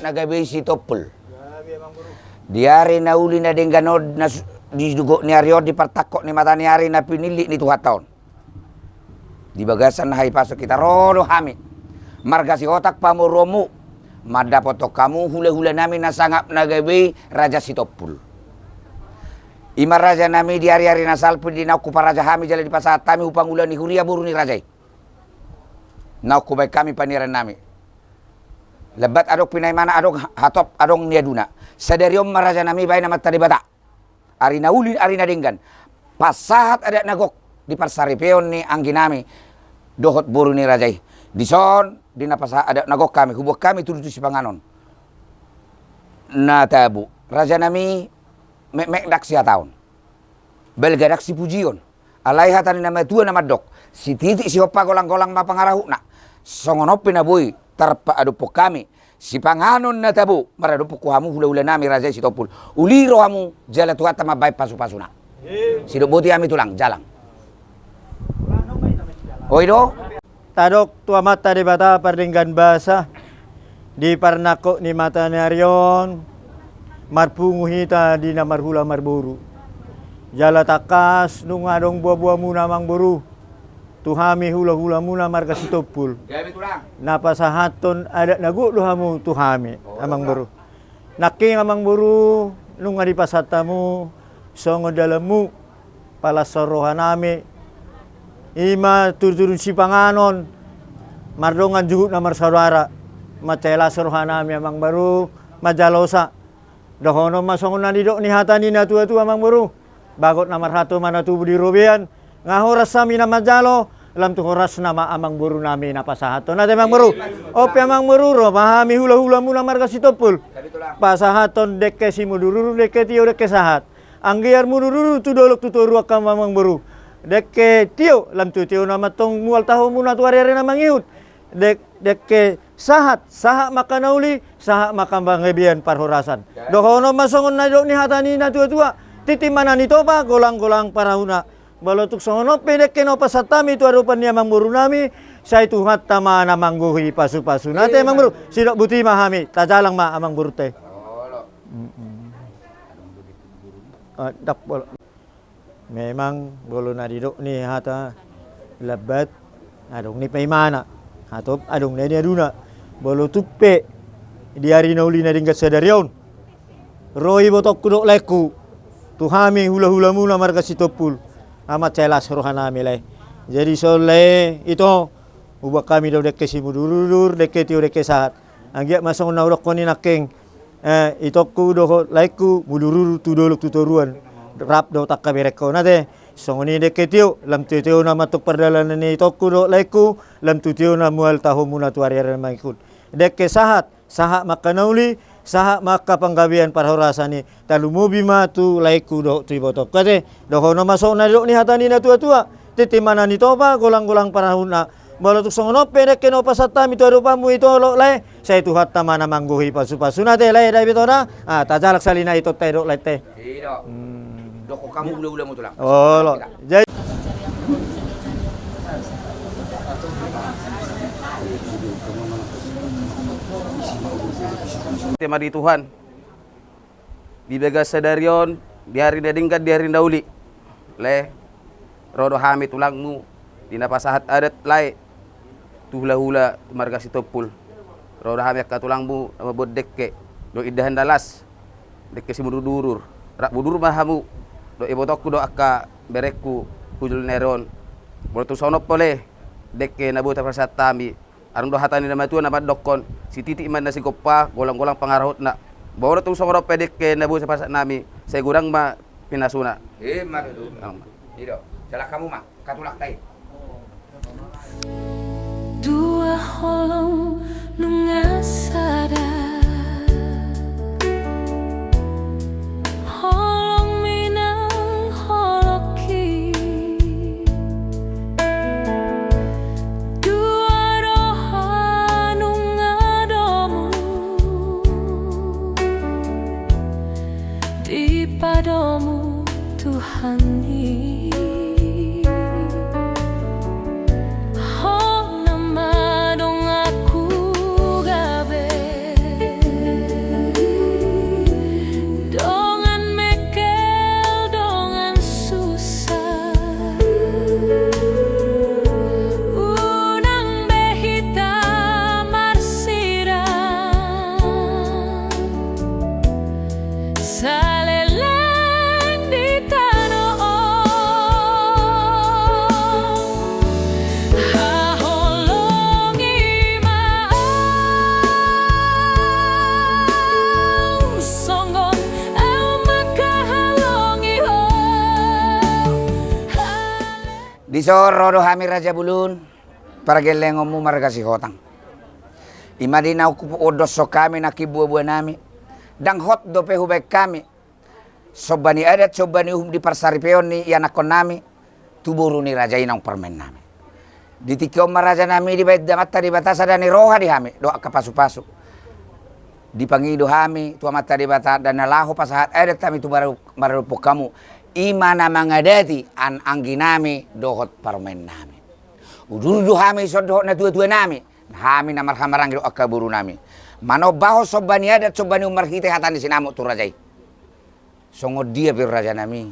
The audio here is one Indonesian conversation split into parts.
nagabe si Topul. Diari na uli na din ganod na didugo ni Aryo di partakok ni mata ni Ari na pinili ni tuhat taon. Di bagasan na pasok kita rolo hami. Marga si otak pamuromu. Madapoto kamu hula-hula namin na sangap nagabe Raja si Topul. Ima raja nami di hari-hari na salpo di naukupa raja hami jala di pasat kami upang ulan ni huria buru ni rajay. Naukubay kami paniran nami. Lebat adok pinay mana adok hatop adong niaduna. Sadariom maraja nami bay na matari bata. Ari na ulin ari na dinggan. Pasahat ada nagok di parsaripeon ni anggi nami. Dohot buru ni rajay. Dison di napasa ada nagok kami. Hubok kami tuduh si panganon. Natabu. Raja nami mek dak sia tahun. Belgadak si pujion. Alai hatani nama tua nama dok. Si titik si hopa golang-golang mapangarahu na. Songonopi na boy terpa adupok kami. Si panganon na tabu. Maradupok ko hamu hula-hula nami Raja si Topul. Uliro hamu jala tuhat tama bay pasu-pasuna. Si buti kami tulang jalang. Oido. Tadok tua mata di bata pardinggan basa. Di parnako ni mata ni Aryon. Marpungu hita di na marhula marburu. Jala takas nung adong buah-buah muna mang buru. Tuhami hula-hula muna marga si Topul. Napasahaton ada naguklo hamu tuhami amang buru. Naking amang buru nung adi pasatamu songo dalamu palasorohan nami. Ima turun si panganon. Mardongan juhut na marsaudara. Macela sorohan nami amang baru majalosa. Dohono masongon na didok ni hatani na tua-tua amang buru. Bagot na marhato mana tubuh di robian. Ngahoras sami na majalo. Alam tu horas nama amang buru nami na pasahato. Nate amang buru. Opi amang buru ro. Mahami hula-hula muna marga si Topul. Pasahaton dekke si mudururu dekke tio dekke sahat. Anggiar mudururu tu dolok tu toruak kam amang buru. Dekke tio. Lam tu tio nama tong mual tahu muna tu ari-ari namang iut. Dekke sahat maka nauli sahak maka bangebian parhorasan. Dohono masongon na dok ni hatani na tua-tua. Titi mana ni topa golang-golang parahuna. Balotuk songono pedek keno pasatami tu arupan ni amang buru nami. Saya tuhat tama na mangguhi pasu-pasu. Nate amang buru sidok buti mahami. Tajalang ma amang buru teh. Dak bolo. Memang bolo na didok ni hata lebat adong ni paimana. Hatop adong ni aduna. Bolo tupe di hari nauli na dinggat sadarion. Roi botok kudok leku. Tuhami hula-hula mula marga si Topul. Amat celas rohana milai. Jadi soleh itu ubah kami dah dekke si mudur dekke tio dekke saat. Anggiak masang naurok koni naking. Itoku doh leku mudur tu doluk tutoruan. Rap do tak kabereko nate. Songoni dekke tio lam tio nama tuk perdalanan ni itoku do leku lam tio na mual tahu muna tu ari-ari mangikut. Dekke sahat makanauli saha maka panggabian parhorasani talumubi matu laiku do tu botok kate dohono masok na do ni hatani na tua-tua titi mana ni topa golang-golang parahuna balotuk songono pedek keno pasatami tu rupamu itu lo lai saya tu hatta mana mangguhi pasu-pasuna te lai dai bitona tajalak salina itu te do lai te Iyo. Doko kamu hula-hula mo tulang. Oh lo jadi tema di Tuhan di begas sadarion di hari dadingkat di hari dauli le rodo hamid tulangmu di napasahat adat lai tu hula-hula marga si Topul rodo hamid ka tulangmu nama bod dekke do idahan dalas dekke si mudurur rak budur mahamu do ibotokku do akka berekku hujul neron botu sono pole dekke nabu tapasatami arang do hatani nama tua nama dokon si titik man na si kopa golang-golang pangarahot na bawa tu songro pedek ke nabu sa pasak nami saya gurang ma pinasuna Mak itu. Ido. Salah kamu mak katulak tay. Dua holong nungasada holong minang holoki dua roha nungadomu di padamu Tuhan Di soro do hami Raja Bulun, para gelengomu marga si hotang. Imadina ukupu odos so kami nakibuah-buah nami. Dang hot do pe hubek kami. Sobani adat, sobani di parsaripeon ni yanakon nami. Tuburu ni raja inang permen nami. Di tikiom maraja nami di bait damat di batasa dan ni roha di hami. Doa kapasu-pasu. Di pangido hami, tua mata di bata dan nalahu pasahat adat kami tu baru kamu. Imana mangadati an anggi nami dohot parmen nami. Uduru hami so dohot na tua-tua nami. Hami namar hamarang do akaburu nami. Mano baho sobani adat sobani umar kita hatan di sinamuk tu rajai. Songo dia bir raja nami.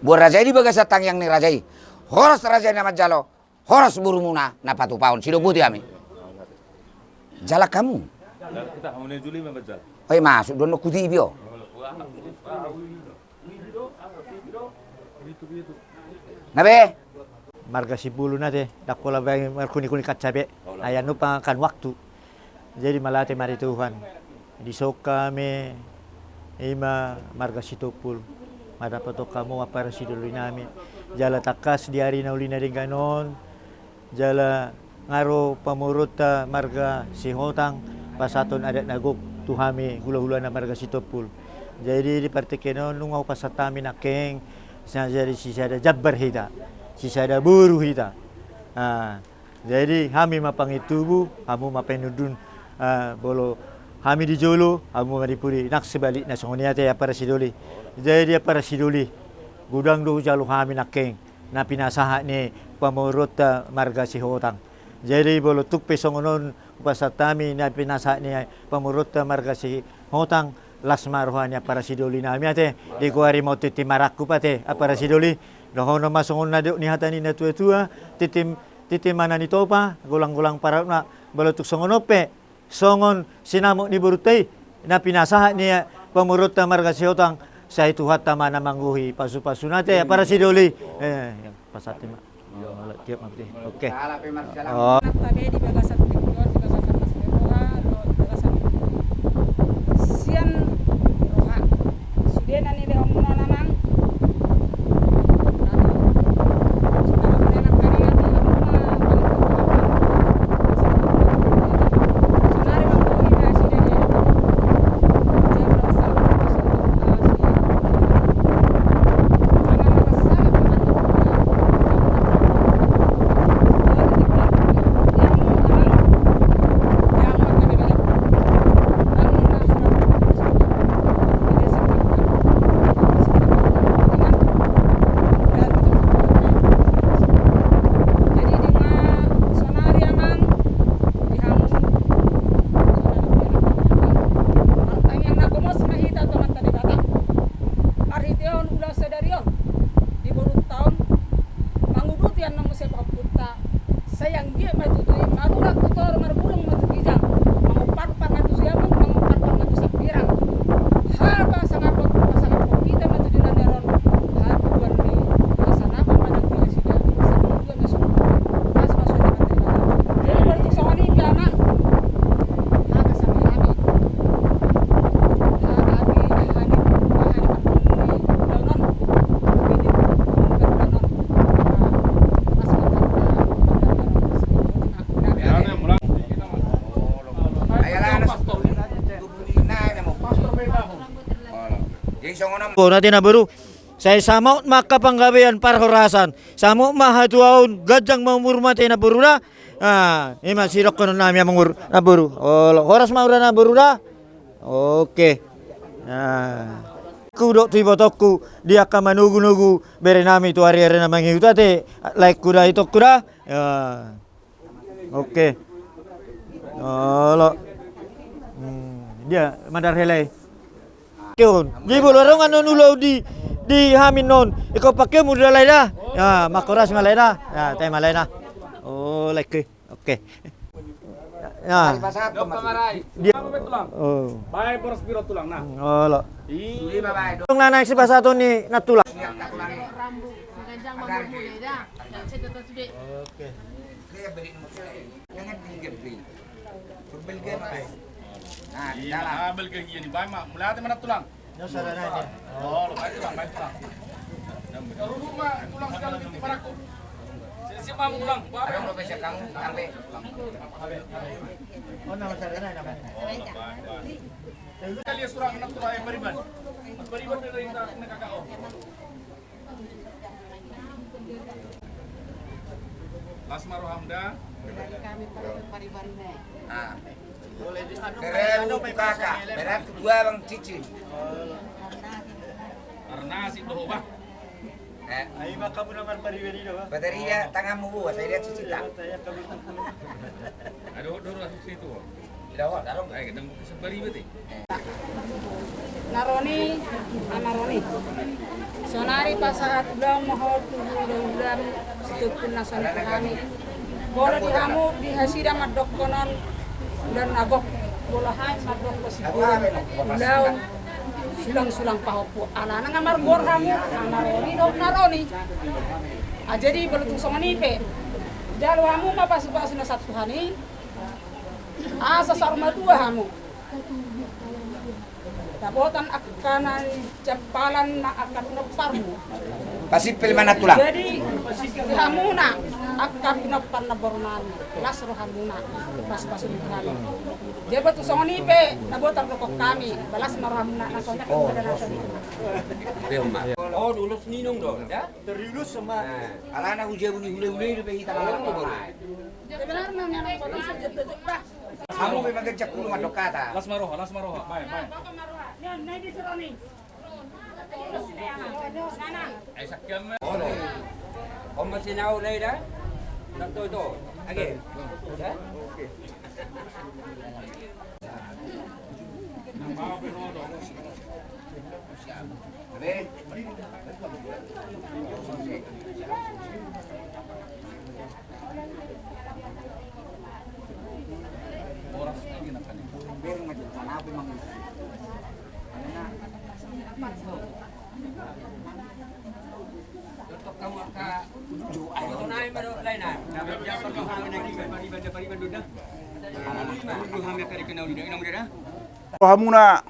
Buat rajai di bagasa tang yang ni rajai. Horos raja nama jalo. Horos burumuna na patu paun sido buti kami. Jala kamu. Kita haune juli membajal. Oi masuk dono kuti bio. Nabe. Marga Sibulu nate dakola bang markuni-kuni kacabe. Ayanu pangakan waktu. Jadi malate mari Tuhan. Di soka me ima marga Situpul. Madapato kamu apa rasidului nami. Jala takas di hari naulina denganon. Jala ngaro pamurutta marga Sihotang. Pasaton adat nagok tuhami hula-hula na marga Situpul. Jadi di partikenon nungau pasatami nakeng. Jadi sisada jabbar hita. Sisada buru hita. Jadi kami mapangitubu, kamu mapenudun bolo kami di Jolo, kamu maripuri nak sebalik na songoniate apa rasidoli. Jadi apa rasidoli gudang do jalo kami nakeng na pinasaha ni pamurut marga Sihotang. Jadi bolo tuk pesongonon pasatami na pinasaha ni pamurut marga Sihotang lasmarohanya para sidoli nami ate di kuari mau titim maraku pate apa rasidoli dohono masongon na ni hatani na tua-tua titim mana ni topa gulang-gulang para na balotuk songonope songon sinamuk ni burutai na pinasaha ni pamurut marga Sihotang sa itu hatta mana mangguhi pasu-pasu nate para sidoli pasati mak tiap mati oke oh Tabe di bagasan tikor, di bagasan mas meroha, di bagasan sian roha. Sudah nani de omuna namang. Natin na baru saya sama maka panggabean para horasan sama mahatuaun gajang mamurmate na buruna ima sirok kono nami mangur na buru horas maura na buruna oke kudo tiba tokku dia ka manugu-nugu bere nami tu hari-hari na manghiutate like kuda itu kuda oke dia madar helai Kion, di bolorong anu nulau di hamin non, ikaw pakai muda lain dah, ya makoras malay dah, ya teh malay dah, oh like, oke, ya, dia, oh, Baik boros biro tulang nah. oh lo, Iya. tung nanay si basato ni natulang. Oke. Iya, ambil kayak gini, baik mak. Mulai hati mana tulang? Yo sarana ni. Oh, baik tulang, baik tulang. Kalau rumah tulang sekali di paraku. Siap mamu tulang. Ada yang besok kamu sampai. Oh, nama saya nama. Kali surang anak tulang yang beriban. Beriban dari kakak. Lasmaro Hamda. Nah. Keren untuk kakak. Berat kedua bang Cici. Karena si Dohobah. Ayo mah kamu nomor pribadi doang. Bateria tanganmu buah, saya lihat Cici tak. Aduh, dorong situ. Tidak kok, darong. Ayo kita mau ke beribat. Naroni, Amaroni. Sonari pasaat udah mohon udah situ pun nasional kami. Bola dihamu di hasida madok konon dan nagok bola hai madok posiburan. Udah sulang-sulang pahopo. Anak ngamar bor hamu, Amaroni dok naroni. Jadi belutung songani pe. Jalu hamu mah pas na satu hani. Asa sarma dua hamu. Tabotan akan cepalan na akan neparmu. Pasipil mana tulang? Jadi hamuna akan nepar na borman. Las rohamuna pas ulikan. Jadi betul songoni pe nabotan rokok kami. Balas marhamuna na sonya kepada nasa itu. Oh, dulu seninung dong, ya? Terilus sama. Alana hujan bunyi hule-hule itu hitam malam baru. Benar namanya orang sejedak dah. Kamu memang gejak dulu madok kata. Lasmaroha. Baik. Nah, di seroni. Ay sakyam. Om masih nahu lagi dah? Tak tahu tu. Lagi. Ya? Habis. Biar macam mana apa memang. Tutup kamu ka ayo tunai baru lain nah. Hamuna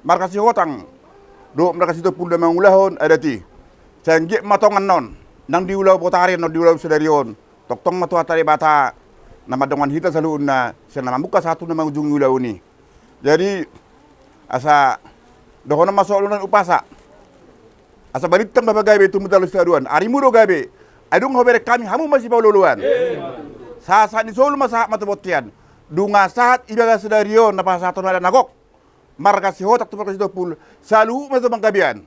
markasi hotang do markasi to pulda mangulahon adati cengge matongan non nang diulau potari no diulau sedarion toktong matu atari bata nama dongan hita saluna sena buka satu nama ujung ulau ni jadi asa dohona masuk lunan upasa asa balitang babagai betu mudalu saduan arimudo gabe adung hobere kami hamu masih paululuan saat ni solo masa matabotian dunga saat ibaga sedarion napa satu nada nagok markasi hotak tu markasi topul salu masa bangkabian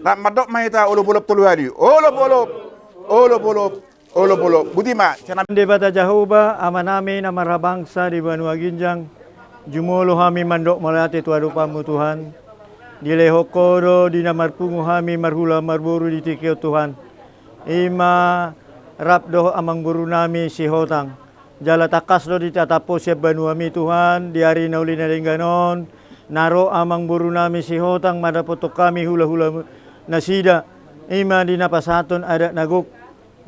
nak madok mahita olop-olop tuluhani olop-olop budima cana Di bata Jahuba amanami na marabangsa di Banua Ginjang jumulo kami mandok malati tuadupamu Tuhan dileho kodo di namarpungu kami marhula marburu di tikio Tuhan ima rapdo amang guru nami si hotang jala takas do di tatapo siap Banua mi Tuhan di hari nauli na dengganon naro amang guru nami si hotang madapotok kami hula-hula nasida ima di napasaton ada naguk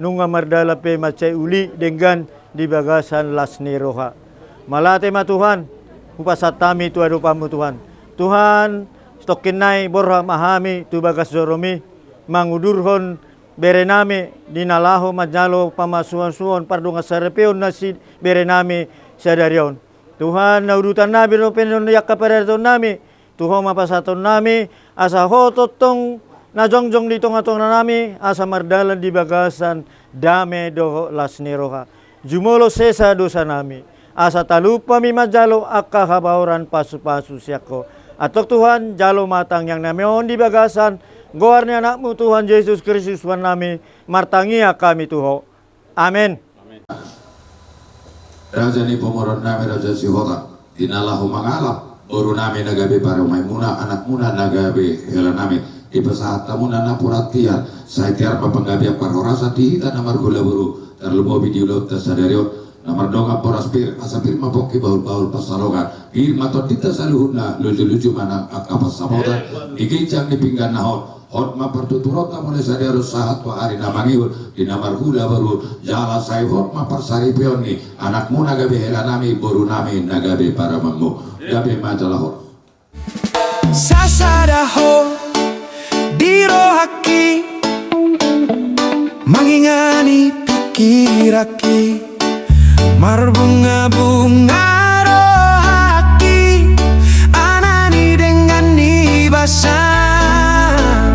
nunga mardala pe macai uli dengan di bagasan lasni roha. Malate ma Tuhan, upasatami tu adupamu Tuhan. Tuhan, stokinai borha mahami tu bagas zoromi, mangudurhon berenami dinalaho majalo pamasuan-suan pardunga sarepeon nasi berenami sadarion. Tuhan, naudutan nabi no penon yakaparaton nami, Tuhan mapasaton nami, asa hototong na jongjong di tong-tong na nami asa mardalan di bagasan dame do lasni roha jumolo sesa dosa nami asa talupa mi majalo akka habauran pasu-pasu siako atok Tuhan jalo matang yang namion di bagasan goarni anakmu Tuhan Yesus Kristus Tuhan nami martangia kami Tuho amin Raja ni pomoron nami Raja Sihota dinalahu mangalap uru nami nagabe para maimuna anak muna nagabe hela nami ipasahat tamu nana puratian saya tiar papanggabiak parhorasa di hita namar gula buru terlumo video tasadarion namar donga poraspir asapir mapoki baul-baul pasalongan irmato tita saluhuna lucu-lucu mana akapas samoda dikincang di pinggan nahon hot ma pertuturot namune sadaro sahat wa ari namangiun di namar gula buru jala sai hot ma parsari pioni anak mu nagabe hela nami boru nami nagabe para mammu gabe majalah hot sasadaho dirohaki mangingani raki-raki marbunga-bunga rohaki anani dengan basah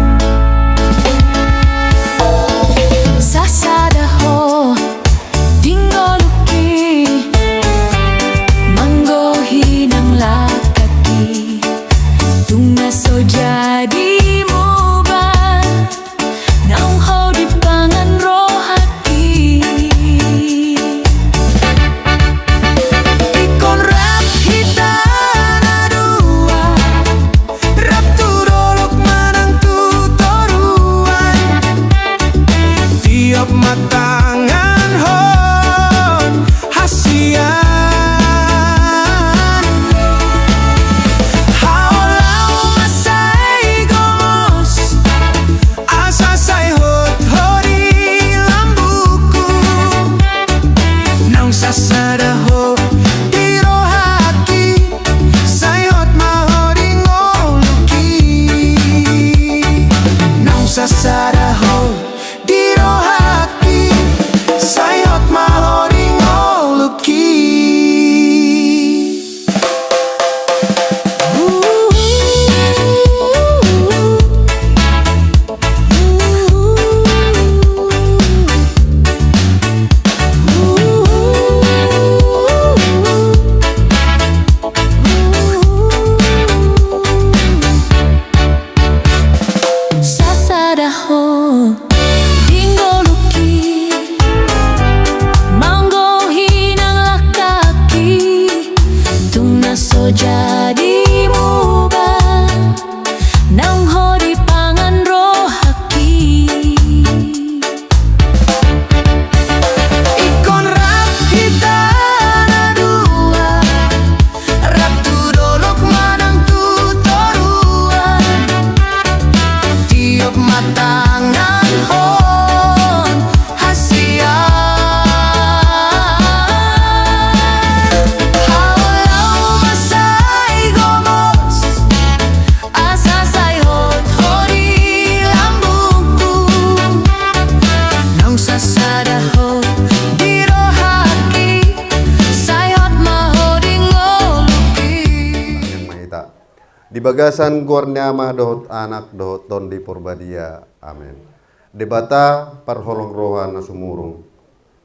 Sasadaho Dinggoluki Manggohi ng lakaki Tunga so jadi muba Naung ho di pangan rohaki Ikon rap hitan adua Rap turolok manang tutoruan Tiap matangan hon hasian Haulau masai gomos Asasai hot hori lambuku Nang sasadaho dirohaki Sayot mahori ngoluki Nang sasadaho dirohaki Sayot mahori ngoluki Sasadaho Dinggoluki Manggohi ng lakaki Tunga so jadi muba Naung ho di pangan rohaki Ikon rap hitan adua Rap tudolok manang tutoruan Tiap matangan hon hasian Haulau masai gomos Asasai hot hori lambuku Nang sasadaho dirohaki Sayot mahori ngoluki Mahita. Di bagasan guarnya mah dohot anak dohot ton di porbadia. Amin. Debata parholong rohan na sumurung.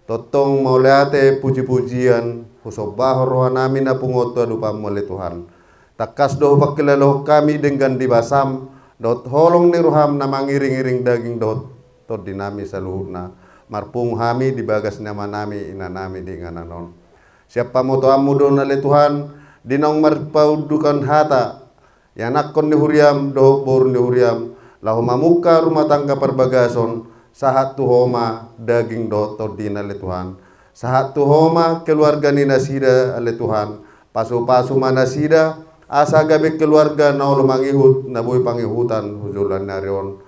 Totong mauliate puji-pujian husobah rohan namin na pungoto lupa muli Tuhan. Takas doh pakilaloh kami dengan dibasam dohot holong ni roham na mangiring-iring daging dohot tot dinami saluhuna. Marpung hami di bagas nama nami ina nami di ngananon. Siapa moto amudo na le Tuhan dinong marpaudukan hata yanak kon ni huriam doh bor ni huriam lahu mamuka rumah tangga perbagason sahat tuhoma daging doh todina le Tuhan sahat tuhoma keluarga ni nasida ale Tuhan pasu-pasu manasida asa gabe keluarga na ulo mangihut na buhay pangihutan hujulan narion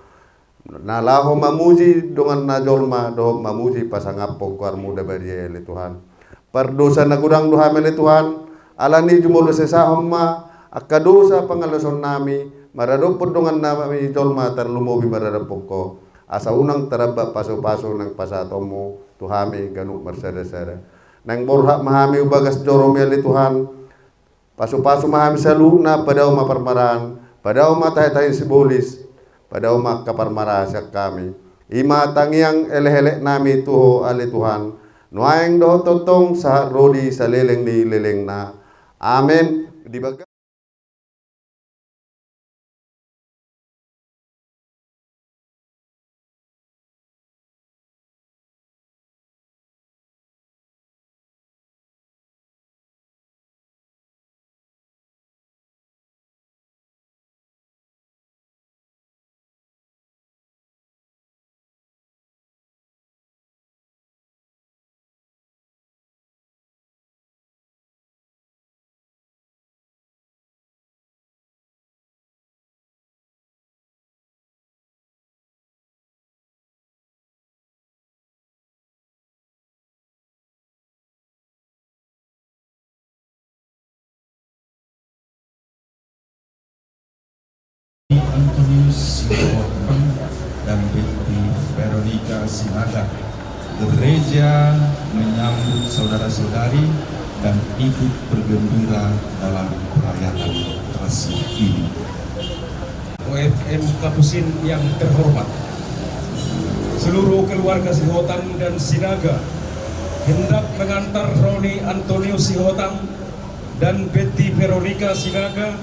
na lahu mamuji dengan najolma doh mamuji pasangapong kuar muda bariya le Tuhan perdosa na gudang duhame le Tuhan alani jumulo sesahom ma akadosa pangalason nami maradopod dengan nami jolma tarlumobi maradapok ko asa unang taraba paso-paso ng pasatomo tuhami ganuk marsada-sada nang borhak mahami ubagas joromel li Tuhan paso-paso mahami saluna padaw maparmaran padaw matay-tay sibolis padaw makaparmara sa kami ima tangiang ele-ele nami tuho ali Tuhan nuayang doh totong sa rodi sa leleng ni leleng na amen di baga Antonius Sihotra dan Betty Veronica Silaga gereja menyambut saudara-saudari dan ikut bergembira dalam perayaan terasi ini. OFM Kapusin yang terhormat, seluruh keluarga Sihotang dan Sinaga hendak mengantar Roni Antonio Sihotang dan Betty Veronica Sinaga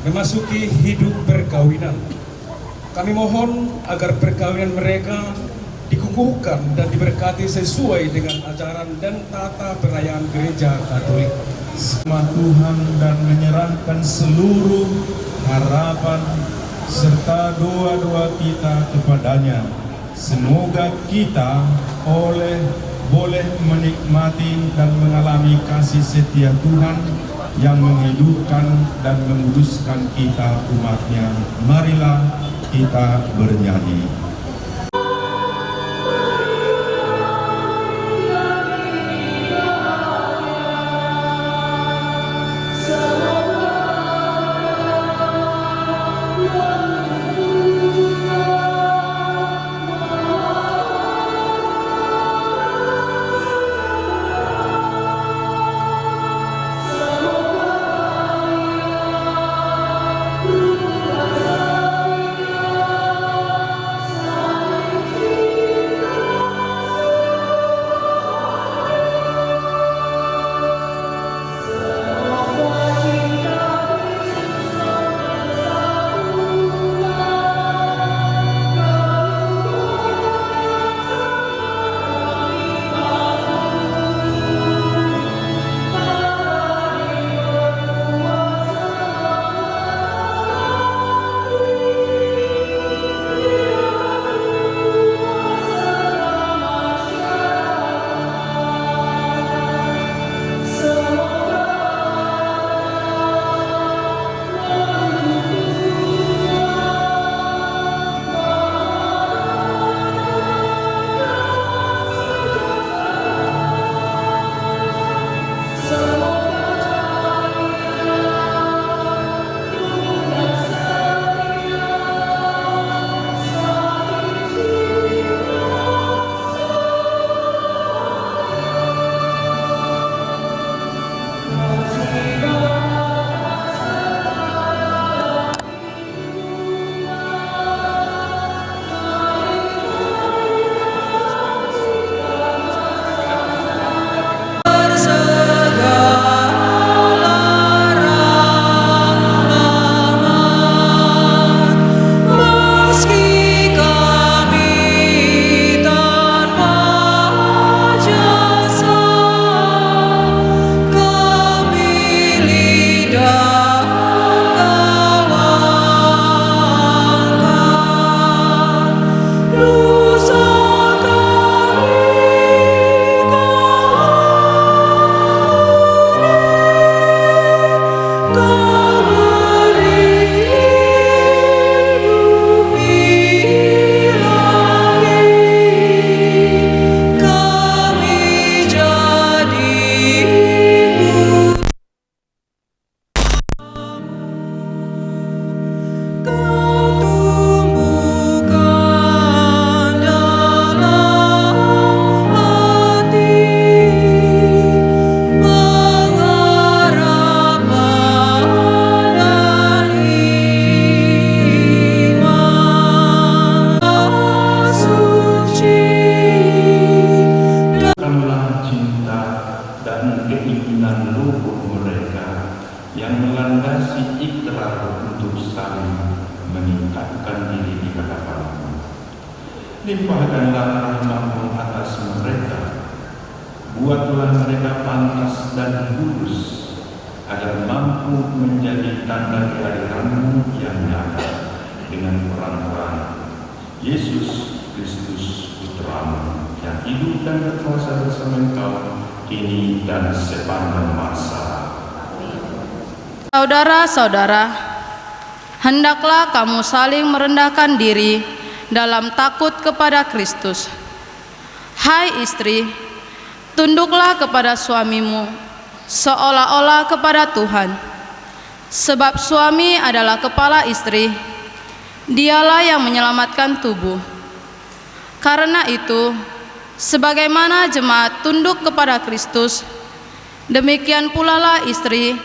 memasuki hidup perkawinan. Kami mohon agar perkawinan mereka dikukuhkan dan diberkati sesuai dengan ajaran dan tata perayaan gereja Katolik. Sama Tuhan dan menyerahkan seluruh harapan serta doa-doa kita kepadanya. Semoga kita boleh menikmati dan mengalami kasih setia Tuhan yang menghidupkan dan menguduskan kita umatnya. Marilah kita bernyanyi. Limpahkanlah rahmat-Mu atas mereka, buatlah mereka pantas dan kudus, agar mampu menjadi tanda kehadiran-Mu yang nyata dengan peran-peran Yesus Kristus Putra-Mu yang hidup dan berkuasa bersama Engkau kini dan sepanjang masa. Saudara-saudara, hendaklah kamu saling merendahkan diri dalam takut kepada Kristus. Hai istri, tunduklah kepada suamimu seolah-olah kepada Tuhan. Sebab suami adalah kepala istri, dialah yang menyelamatkan tubuh. Karena itu, Sebagaimana jemaat tunduk kepada Kristus, demikian pula lah istri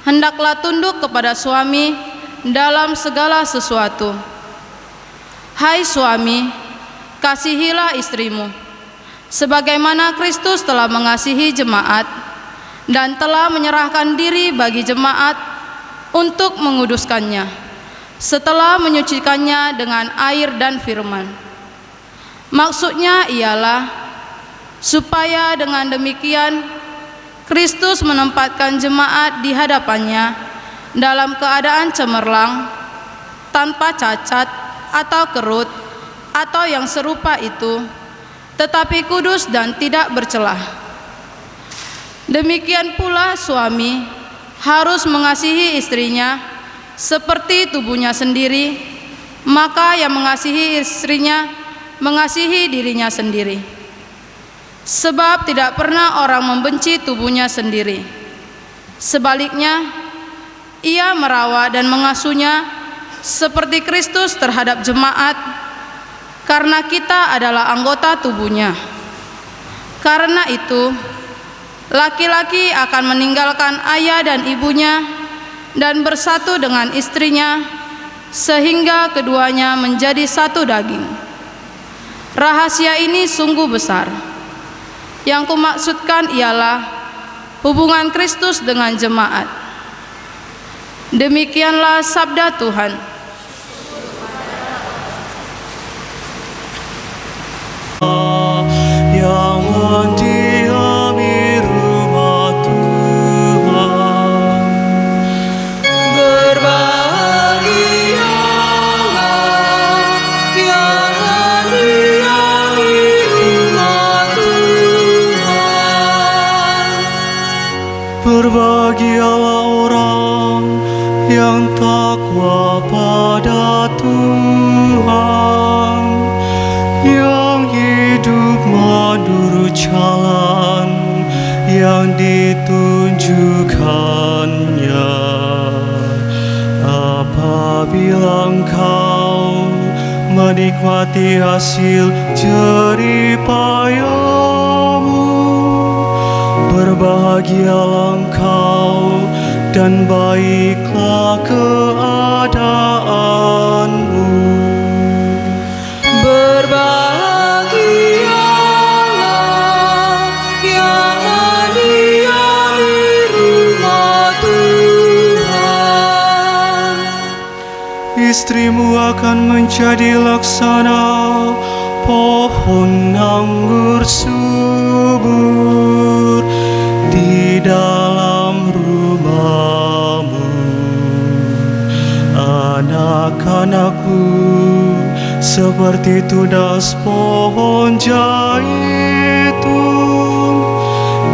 hendaklah tunduk kepada suami dalam segala sesuatu. Hai suami, kasihilah istrimu, sebagaimana Kristus telah mengasihi jemaat dan telah menyerahkan diri bagi jemaat untuk menguduskannya, setelah menyucikannya dengan air dan firman. Maksudnya ialah supaya dengan demikian Kristus menempatkan jemaat di hadapannya dalam keadaan cemerlang, tanpa cacat atau kerut atau yang serupa itu, tetapi kudus dan tidak bercelah. Demikian pula suami harus mengasihi istrinya seperti tubuhnya sendiri, maka yang mengasihi istrinya mengasihi dirinya sendiri. Sebab tidak pernah orang membenci tubuhnya sendiri. Sebaliknya, ia merawat dan mengasuhnya seperti Kristus terhadap jemaat, karena kita adalah anggota tubuhnya. Karena itu, laki-laki akan meninggalkan ayah dan ibunya dan bersatu dengan istrinya, sehingga keduanya menjadi satu daging. Rahasia ini sungguh besar. Yang kumaksudkan ialah hubungan Kristus dengan jemaat. Demikianlah sabda Tuhan. Yang mendiami rumah Tuhan, berbahagialah yang mendiami rumah Tuhan. Berbahagialah orang yang takwa pada Tuhan, yang hidup menurut jalan yang ditunjukkannya. Apabila engkau menikmati hasil jerih payahmu, berbahagialah engkau dan baiklah keadaanmu. Berbahagialah yang mendiami rumah Tuhan. Istrimu akan menjadi laksana pohon anggur subur di dalam rumahmu. Anak-anakmu seperti tunas pohon zaitun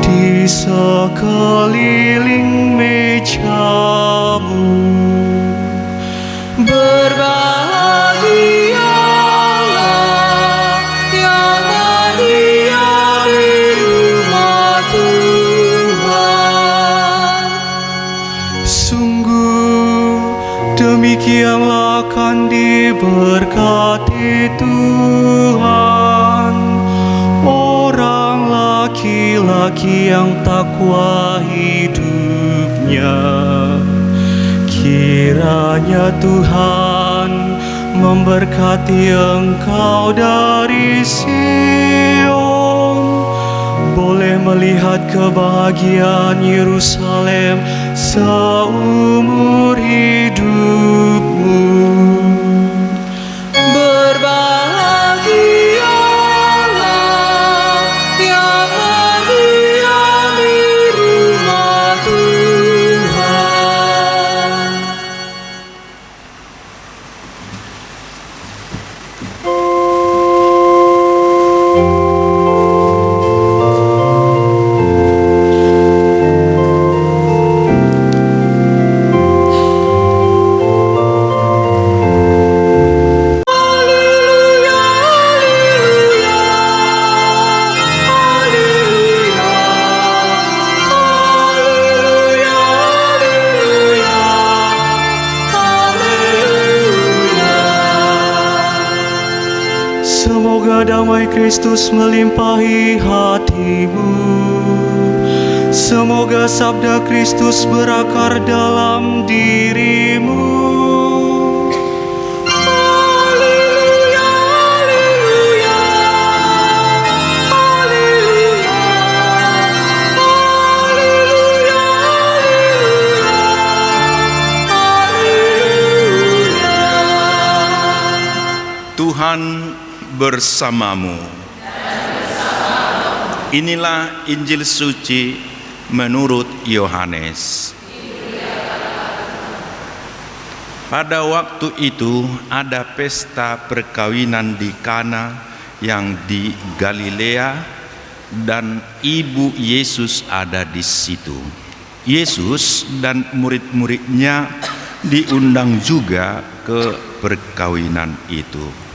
di sekeliling mejamu. Berbahagialah yang mendiami rumah Tuhan. Sungguh demikianlah akan diberkati Tuhan orang laki-laki yang takwa hidupnya. Kiranya Tuhan memberkati engkau dari Sion, boleh melihat kebahagiaan Yerusalem seumur hidupmu. Berbahagialah yang mendiami rumah Tuhan. Semoga damai Kristus melimpahi hatimu. Semoga sabda Kristus berakar dalam dirimu. Haleluya, haleluya, haleluya, haleluya, haleluya. Tuhan bersamamu. Inilah Injil suci menurut Yohanes. Pada waktu itu ada pesta perkawinan di Kana yang di Galilea dan ibu Yesus ada di situ. Yesus dan murid-muridnya diundang juga ke perkawinan itu.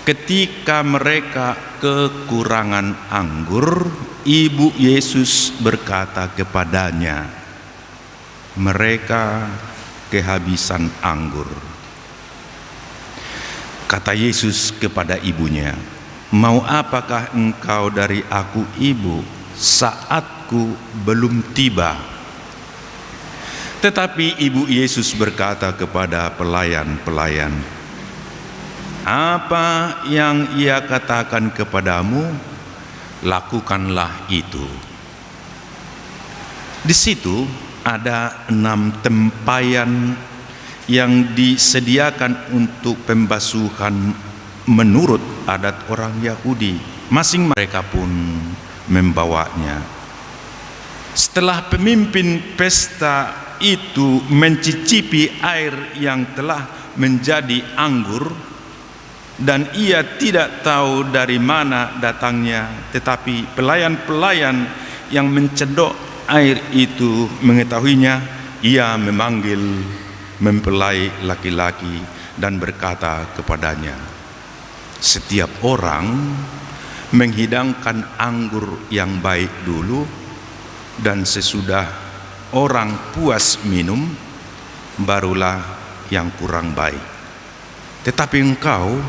Ketika mereka kekurangan anggur, ibu Yesus berkata kepadanya, "Mereka kehabisan anggur." Kata Yesus kepada ibunya, "Mau apakah engkau dari aku, ibu? Saatku belum tiba." Tetapi ibu Yesus berkata kepada pelayan-pelayan, "Apa yang ia katakan kepadamu, lakukanlah itu." Di situ ada 6 tempayan yang disediakan untuk pembasuhan menurut adat orang Yahudi. Masing mereka pun membawanya. Setelah pemimpin pesta itu mencicipi air yang telah menjadi anggur, dan ia tidak tahu dari mana datangnya, tetapi pelayan-pelayan yang mencedok air itu mengetahuinya, ia memanggil mempelai laki-laki dan berkata kepadanya, "Setiap orang menghidangkan anggur yang baik dulu, dan sesudah orang puas minum, barulah yang kurang baik. Tetapi engkau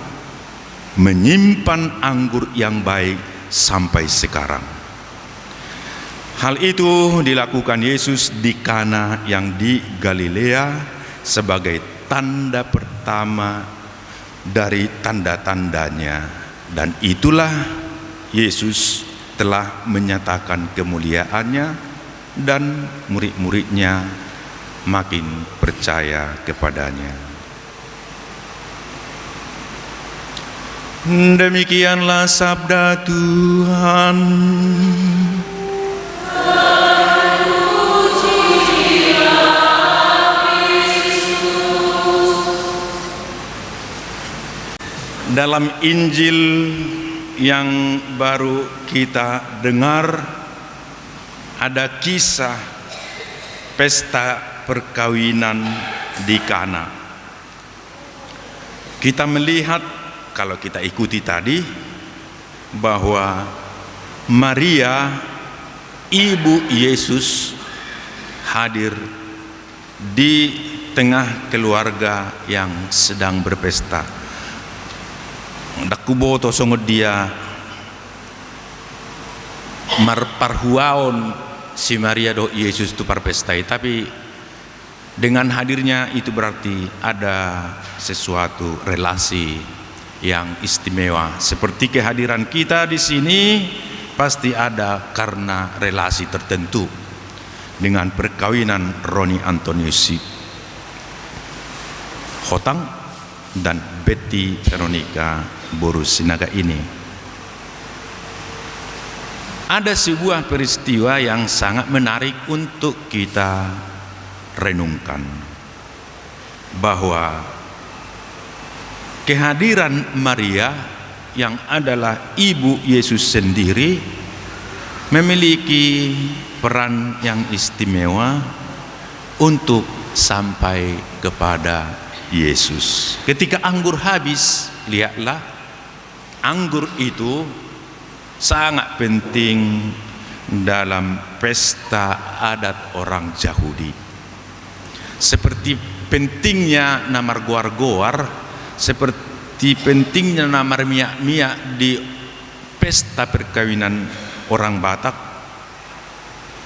menyimpan anggur yang baik sampai sekarang." Hal itu dilakukan Yesus di Kana yang di Galilea sebagai tanda pertama dari tanda-tandanya, dan itulah Yesus telah menyatakan kemuliaannya dan murid-muridnya makin percaya kepadanya. Demikianlah sabda Tuhan. Dalam Injil yang baru kita dengar, ada kisah pesta perkawinan di Kana. Kita melihat, kalau kita ikuti tadi, bahwa Maria, ibu Yesus, hadir di tengah keluarga yang sedang berpesta. Dakuboto songod dia marparhuaon si Maria do Yesus tu parpestai, tapi dengan hadirnya itu berarti ada sesuatu relasi yang istimewa. Seperti kehadiran kita di sini pasti ada karena relasi tertentu dengan perkawinan Roni Antonius Hotang dan Betty Veronica Borus Sinaga ini. Ada sebuah peristiwa yang sangat menarik untuk kita renungkan, bahwa kehadiran Maria yang adalah ibu Yesus sendiri memiliki peran yang istimewa untuk sampai kepada Yesus. Ketika anggur habis, lihatlah, anggur itu sangat penting dalam pesta adat orang Yahudi. Seperti pentingnya namar goar-goar, seperti seperti pentingnya namar miak-miak di pesta perkawinan orang Batak,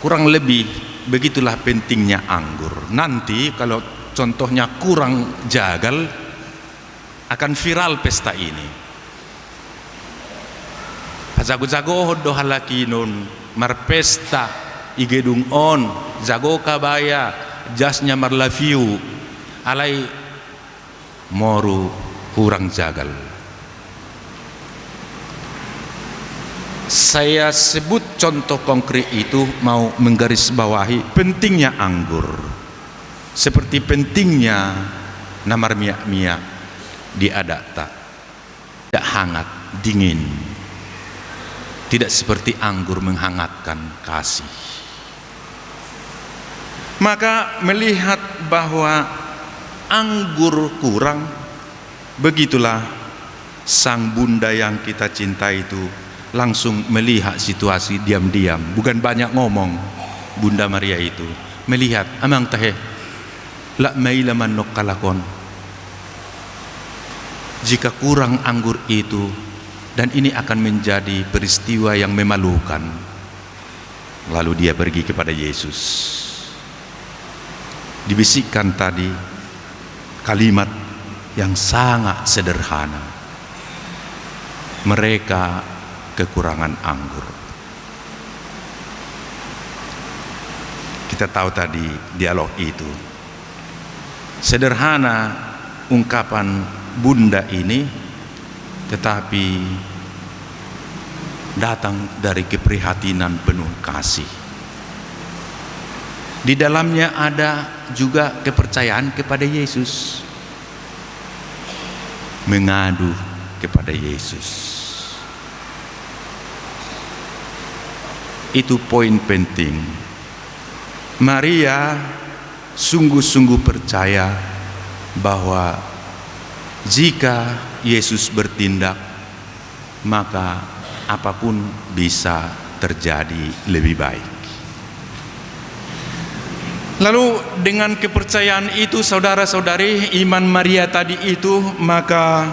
kurang lebih begitulah pentingnya anggur. Nanti kalau contohnya kurang jagal, akan viral pesta ini. Jago-jago hodo halaki nun marpesta igedung on jago kabaya jasnya marlaviu alai moru kurang jagal. Saya sebut contoh konkret itu mau menggarisbawahi pentingnya anggur, seperti pentingnya namar miak-miak di adat tak, tidak hangat, dingin, tidak seperti anggur menghangatkan kasih. Maka melihat bahwa anggur kurang, begitulah sang bunda yang kita cintai itu langsung melihat situasi diam-diam, bukan banyak ngomong. Bunda Maria itu melihat, amang tahe la mailaman nok kalakon, jika kurang anggur itu, dan ini akan menjadi peristiwa yang memalukan. Lalu dia pergi kepada Yesus. Dibisikkan tadi kalimat yang sangat sederhana. Mereka kekurangan anggur. Kita tahu tadi dialog itu. Sederhana ungkapan bunda ini, tetapi datang dari keprihatinan penuh kasih. Di dalamnya ada juga kepercayaan kepada Yesus, mengadu kepada Yesus. Itu poin penting. Maria sungguh-sungguh percaya bahwa jika Yesus bertindak, maka apapun bisa terjadi lebih baik. Lalu dengan kepercayaan itu, saudara-saudari, iman Maria tadi itu, maka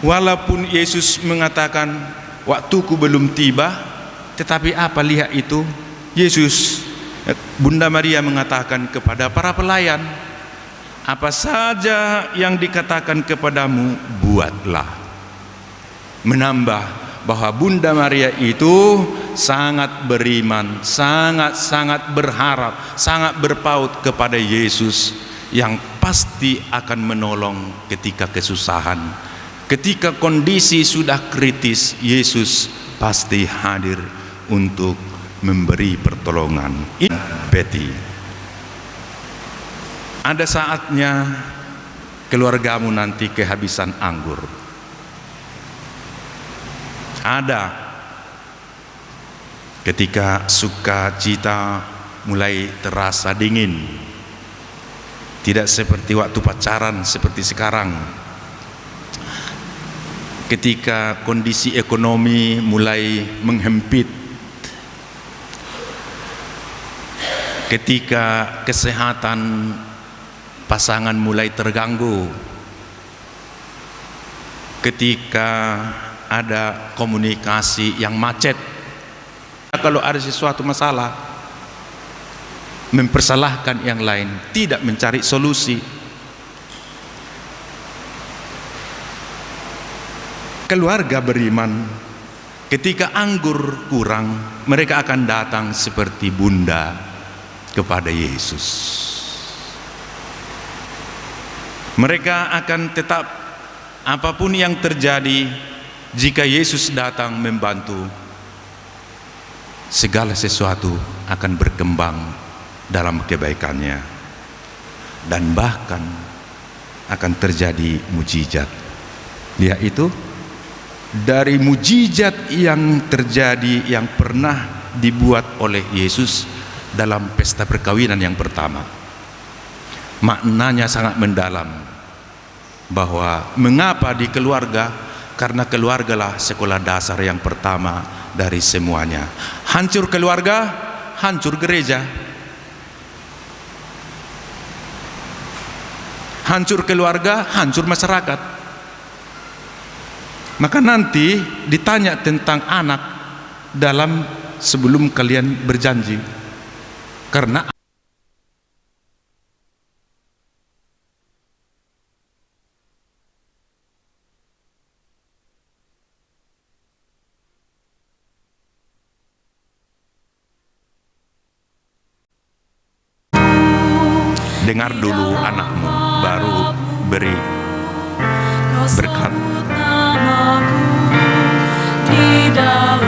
walaupun Yesus mengatakan waktuku belum tiba, tetapi apa lihat itu, Yesus, Bunda Maria mengatakan kepada para pelayan, apa saja yang dikatakan kepadamu, buatlah. Menambah bahwa Bunda Maria itu sangat beriman, sangat berharap, sangat berpaut kepada Yesus yang pasti akan menolong ketika kesusahan. Ketika kondisi sudah kritis, Yesus pasti hadir untuk memberi pertolongan. Betty, ada saatnya keluargamu nanti kehabisan anggur. Ada ketika sukacita mulai terasa dingin, tidak seperti waktu pacaran seperti sekarang. Ketika kondisi ekonomi mulai menghempit, ketika kesehatan pasangan mulai terganggu, ketika ada komunikasi yang macet, kalau ada sesuatu masalah, mempersalahkan yang lain, tidak mencari solusi. Keluarga beriman, ketika anggur kurang, mereka akan datang seperti bunda kepada Yesus. Mereka akan tetap, apapun yang terjadi, jika Yesus datang membantu, segala sesuatu akan berkembang dalam kebaikannya, dan bahkan akan terjadi mujizat. Lihat itu, dari mujizat yang terjadi, yang pernah dibuat oleh Yesus dalam pesta perkawinan yang pertama, maknanya sangat mendalam, bahwa mengapa di keluarga, karena keluargalah sekolah dasar yang pertama dari semuanya. Hancur keluarga, hancur gereja. Hancur keluarga, hancur masyarakat. Maka nanti ditanya tentang anak dalam sebelum kalian berjanji. Karena dengar dulu anakmu, baru beri berkat. Namaku di dalam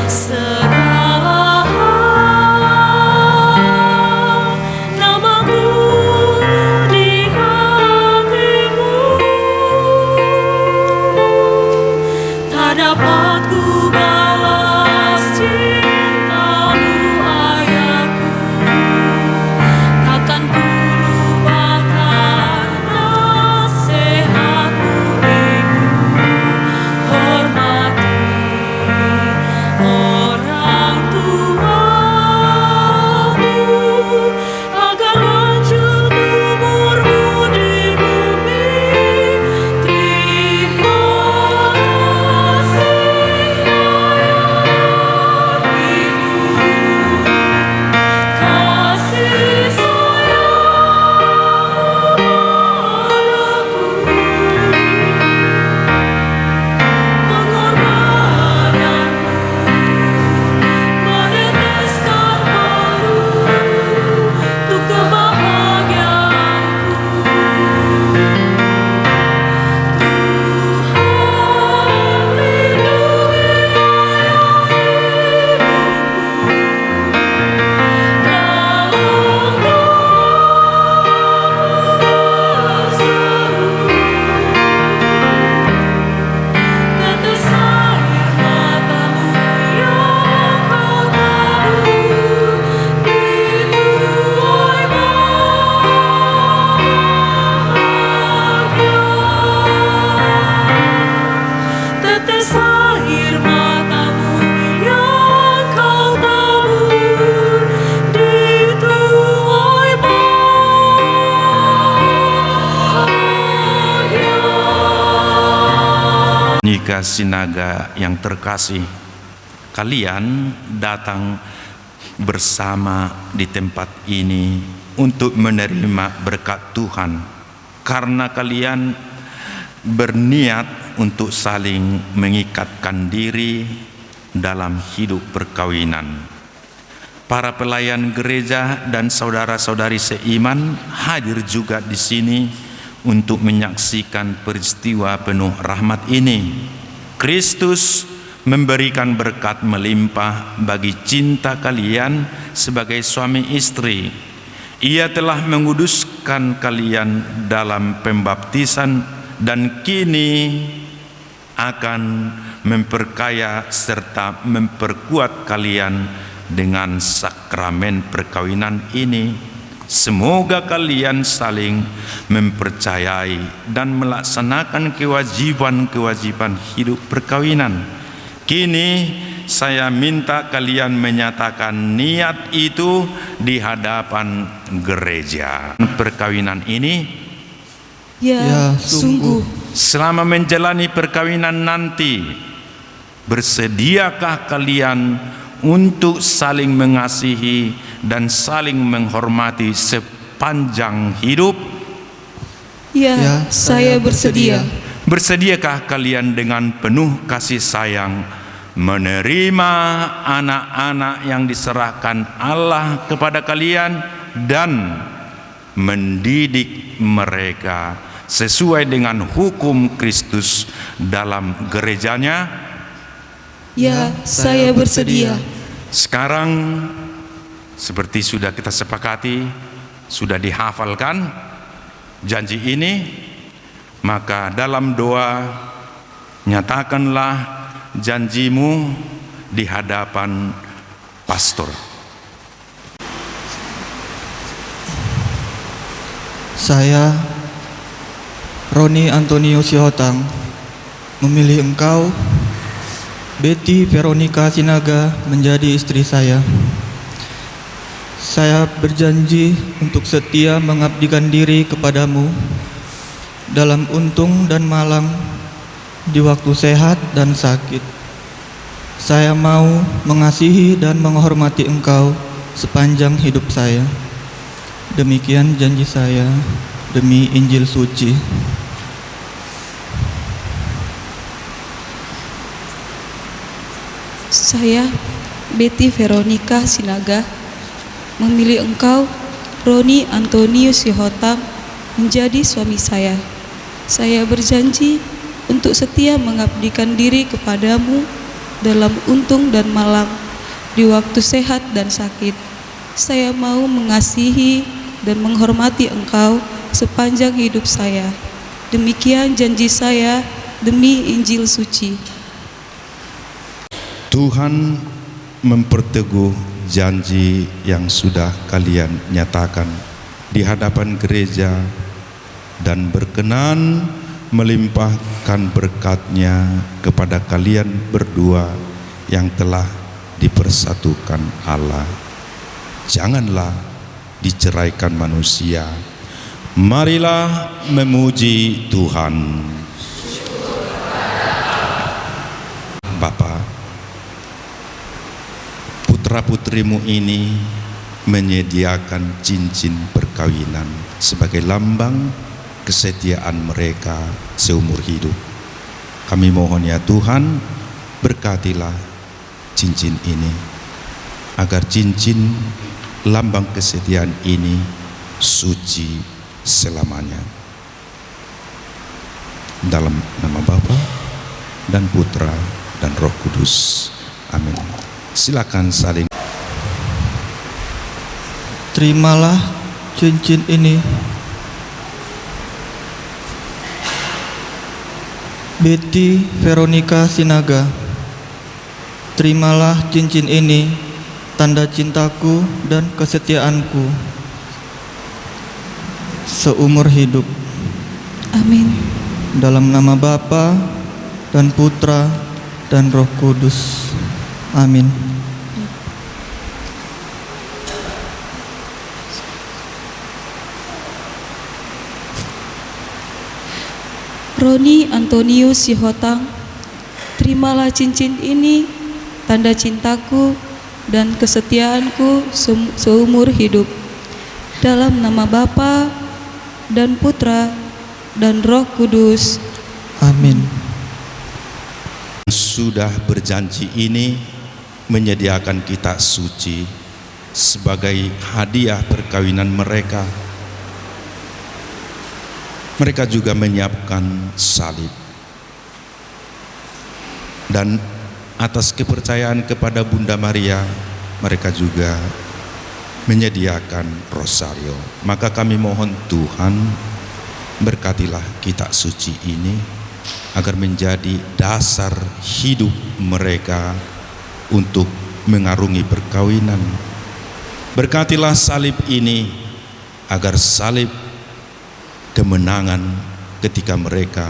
segala hal, namaku di hatimu, tak dapat ku balas cintamu ayahku, takkan ku lupakan nasihatmu ibu, hormati orang tuamu, agar lanjut umurmu di bumi. Terima kasih ayah ibu, kasih sayangmu padaku, pengorbananmu meneteskan malu untuk kebahagiaanku. Tuhan lindungi ayah ibuku dalam tetes air matamu yang kau tabur dituai bahagia. Tetes air matamu yang kau tabur dituai bahagia. Nika Sinaga yang terkasih, kalian datang bersama di tempat ini untuk menerima berkat Tuhan karena kalian berniat untuk saling mengikatkan diri dalam hidup perkawinan. Para pelayan gereja dan saudara-saudari seiman hadir juga di sini untuk menyaksikan peristiwa penuh rahmat ini. Kristus memberikan berkat melimpah bagi cinta kalian sebagai suami istri. Ia telah menguduskan kalian dalam pembaptisan dan kini akan memperkaya serta memperkuat kalian dengan sakramen perkawinan ini. Semoga kalian saling mempercayai dan melaksanakan kewajiban-kewajiban hidup perkawinan. Kini saya minta kalian menyatakan niat itu di hadapan gereja. Perkawinan ini, Ya, sungguh. selama menjalani perkawinan nanti, bersediakah kalian untuk saling mengasihi dan saling menghormati sepanjang hidup? Ya, saya bersedia. Bersediakah kalian dengan penuh kasih sayang menerima anak-anak yang diserahkan Allah kepada kalian dan mendidik mereka sesuai dengan hukum Kristus dalam gerejanya? Ya, saya bersedia. Sekarang seperti sudah kita sepakati, sudah dihafalkan janji ini, maka dalam doa nyatakanlah janjimu di hadapan pastor. Saya, Roni Antonio Sihotang, memilih engkau, Betty Veronica Sinaga, menjadi istri saya. Saya berjanji untuk setia mengabdikan diri kepadamu dalam untung dan malang, di waktu sehat dan sakit. Saya mau mengasihi dan menghormati Engkau sepanjang hidup saya. Demikian janji saya demi Injil suci. Saya, Betty Veronica Sinaga, memilih Engkau, Roni Antonius Sihotang, menjadi suami saya. Saya berjanji untuk setia mengabdikan diri kepadamu dalam untung dan malang, di waktu sehat dan sakit. Saya mau mengasihi dan menghormati Engkau sepanjang hidup saya. Demikian janji saya demi Injil suci. Tuhan memperteguh janji yang sudah kalian nyatakan di hadapan gereja dan berkenan melimpahkan berkat-Nya kepada kalian berdua yang telah dipersatukan Allah. Janganlah diceraikan manusia. Marilah memuji Tuhan. Bapa, putra-putrimu ini menyediakan cincin perkawinan sebagai lambang kesetiaan mereka seumur hidup. Kami mohon ya Tuhan, berkatilah cincin ini, agar cincin lambang kesetiaan ini suci selamanya. Dalam nama Bapa dan Putra dan Roh Kudus. Amin. Silakan saling. Terimalah cincin ini, Betty Veronica Sinaga. Terimalah cincin ini, tanda cintaku dan kesetiaanku seumur hidup. Amin. Dalam nama Bapa dan Putra dan Roh Kudus. Amin. Roni Antonius Sihotang, terimalah cincin ini, tanda cintaku dan kesetiaanku seumur hidup. Dalam nama Bapa dan Putra dan Roh Kudus. Amin. Sudah berjanji ini menyediakan kita suci sebagai hadiah perkawinan mereka. Mereka juga menyiapkan salib, dan atas kepercayaan kepada Bunda Maria mereka juga menyediakan rosario. Maka kami mohon Tuhan, berkatilah kitab suci ini agar menjadi dasar hidup mereka untuk mengarungi perkawinan. Berkatilah salib ini agar salib kemenangan ketika mereka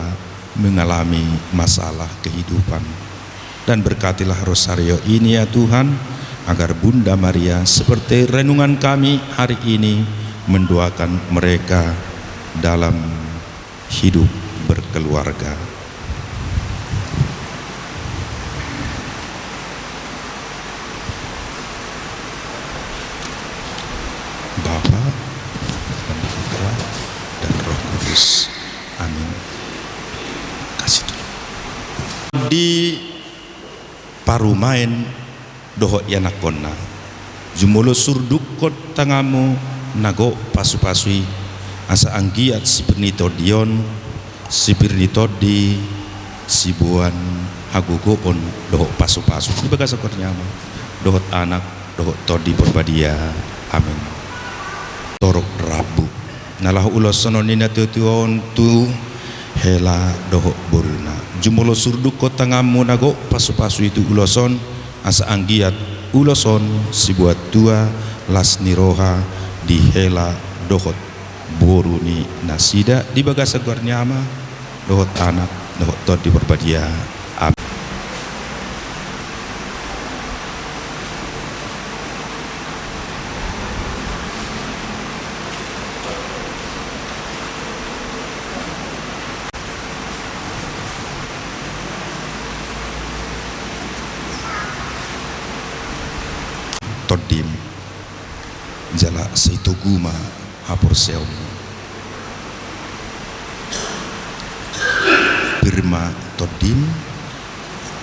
mengalami masalah kehidupan. Dan berkatilah rosario ini ya Tuhan, agar Bunda Maria seperti renungan kami hari ini mendoakan mereka dalam hidup berkeluarga. Bapa dan Putra dan Roh Kudus. Amin. Kasih dulu. Di parumain doho yanakonna jumulo surdukot tangamu nago pasu-pasui asa anggiat sipernito dion sipernito di sibuan hagugoon doho pasu-pasu di bagas akornyama doho anak doho todi berbadia. Amin. Torok Rabu nalah ulos sononina tutuon tu hela doho boruna jumulo surdukot tangamu nago pasu-pasu itu uloson asa anggiat uloson sibuat tua las niroha di hela dohot boruni nasida di bagas agwarnyama dohot anak dohot tod di berbadia. Amin. todim jala seituguma hapur seom birma todim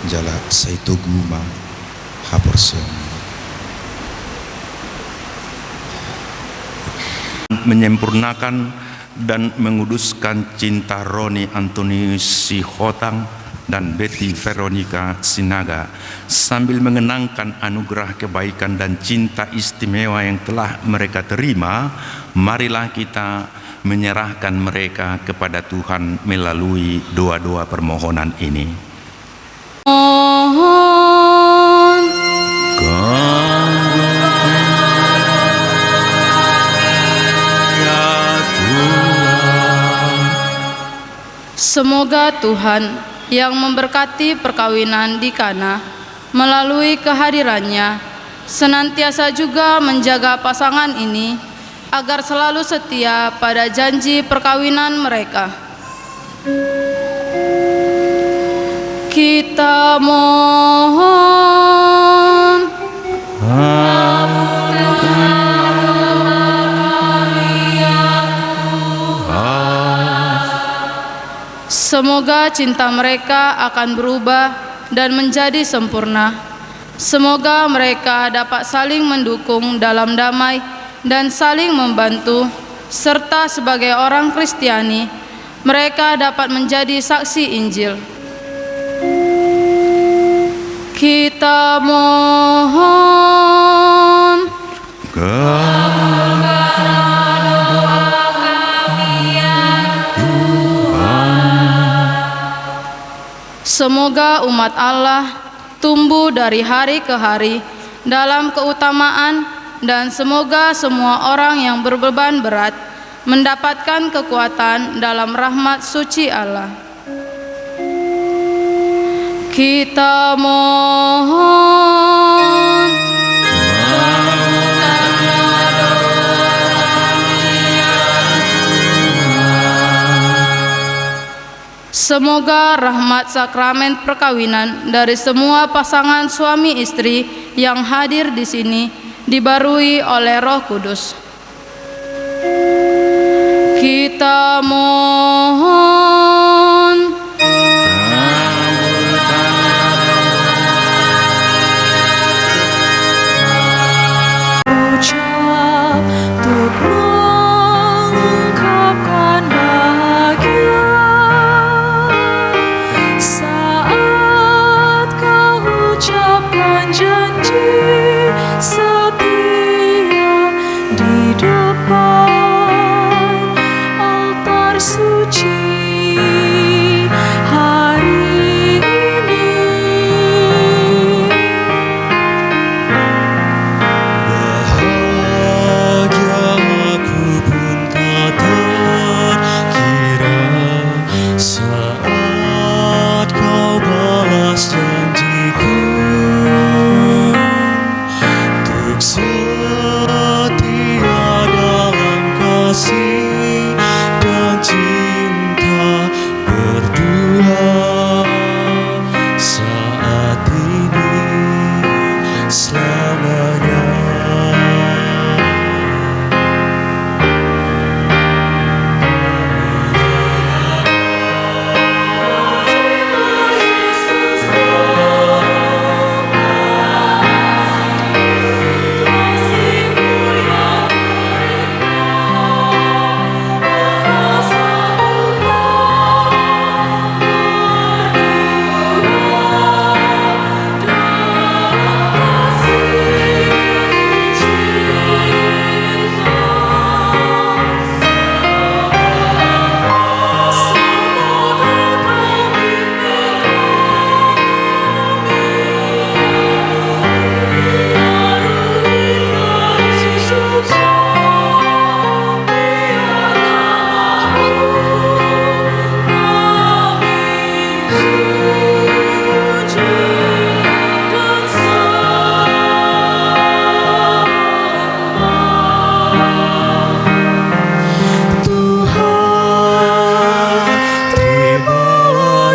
jala seituguma hapur seom menyempurnakan dan menguduskan cinta Roni Antonius Sihotang dan Betty Veronica Sinaga sambil mengenangkan anugerah kebaikan dan cinta istimewa yang telah mereka terima. Marilah kita menyerahkan mereka kepada Tuhan melalui doa-doa permohonan ini. Semoga Tuhan yang memberkati perkawinan di Kana melalui kehadirannya senantiasa juga menjaga pasangan ini agar selalu setia pada janji perkawinan mereka. Kita mohon semoga cinta mereka akan berubah dan menjadi sempurna. Semoga mereka dapat saling mendukung dalam damai dan saling membantu, serta sebagai orang Kristiani, mereka dapat menjadi saksi Injil. Kita mohon semoga umat Allah tumbuh dari hari ke hari dalam keutamaan, dan semoga semua orang yang berbeban berat mendapatkan kekuatan dalam rahmat suci Allah. Kita mohon semoga rahmat sakramen perkawinan dari semua pasangan suami istri yang hadir di sini dibarui oleh Roh Kudus. Kita mohon ucap untuk mengungkapkan bahagia saat kau ucapkan janji setia di depan altar suci hari ini. Bahagia aku pun tak terkira saat kau balas janjiku untuk setia dalam kasih dan cinta berdua saat ini selamanya.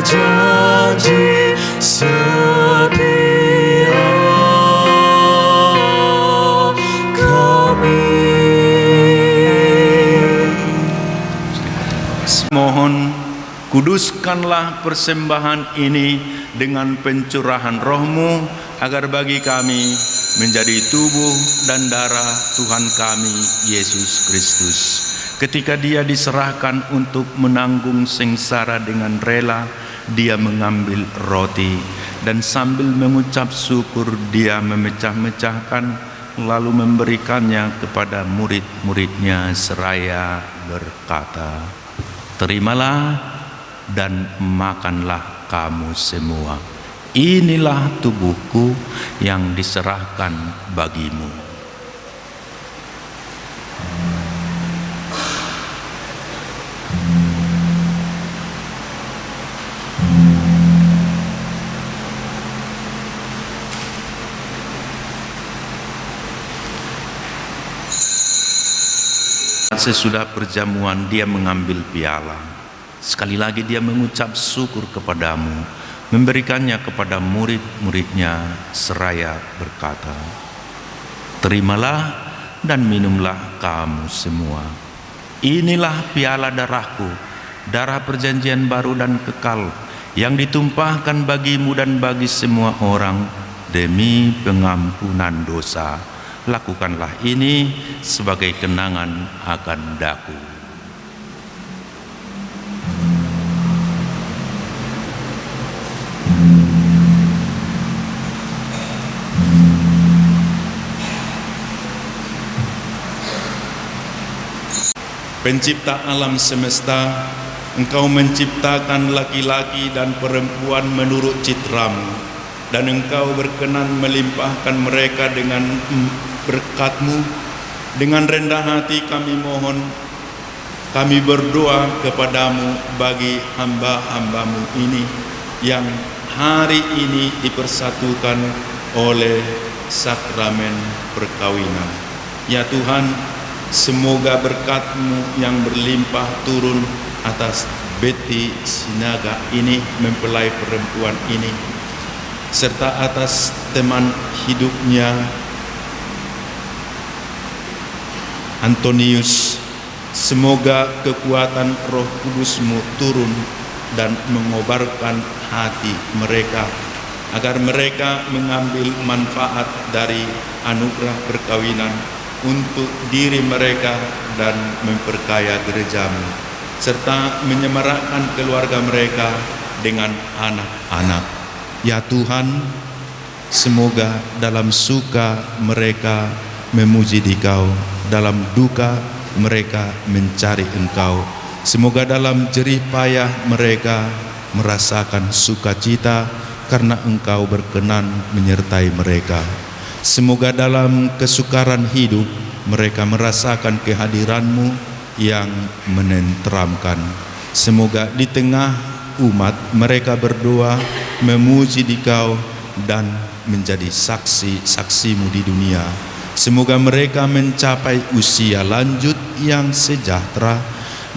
Janji setia Kuduskanlah persembahan ini dengan pencurahan roh-Mu, agar bagi kami menjadi tubuh dan darah Tuhan kami Yesus Kristus. Ketika Dia diserahkan untuk menanggung sengsara dengan rela, Dia mengambil roti dan sambil mengucap syukur Dia memecah-mecahkan, lalu memberikannya kepada murid-muridnya seraya berkata, "Terimalah dan makanlah kamu semua. Inilah tubuhku yang diserahkan bagimu." Sesudah perjamuan Dia mengambil piala. Sekali lagi Dia mengucap syukur kepadamu, memberikannya kepada murid-muridnya seraya berkata, "Terimalah dan minumlah kamu semua. Inilah piala darahku, darah perjanjian baru dan kekal, yang ditumpahkan bagimu dan bagi semua orang demi pengampunan dosa. Lakukanlah ini sebagai kenangan akan daku." Pencipta alam semesta, Engkau menciptakan laki-laki dan perempuan menurut citra-Mu, dan Engkau berkenan melimpahkan mereka dengan berkat-Mu. Dengan rendah hati kami mohon, kami berdoa kepadamu bagi hamba-hambamu ini yang hari ini dipersatukan oleh sakramen perkawinan. Ya Tuhan, semoga berkat-Mu yang berlimpah turun atas Betty Sinaga ini, mempelai perempuan ini, serta atas teman hidupnya Antonius. Semoga kekuatan Roh Kudus-Mu turun dan mengobarkan hati mereka, agar mereka mengambil manfaat dari anugerah perkawinan untuk diri mereka dan memperkaya gereja-Mu, serta menyemarakkan keluarga mereka dengan anak-anak. Ya Tuhan, semoga dalam suka mereka memuji Dikau, dalam duka mereka mencari Engkau. Semoga dalam jerih payah mereka merasakan sukacita karena Engkau berkenan menyertai mereka. Semoga dalam kesukaran hidup mereka merasakan kehadiran-Mu yang menenteramkan. Semoga di tengah umat mereka berdoa, memuji Dikau dan menjadi saksi-saksi-Mu di dunia. Semoga mereka mencapai usia lanjut yang sejahtera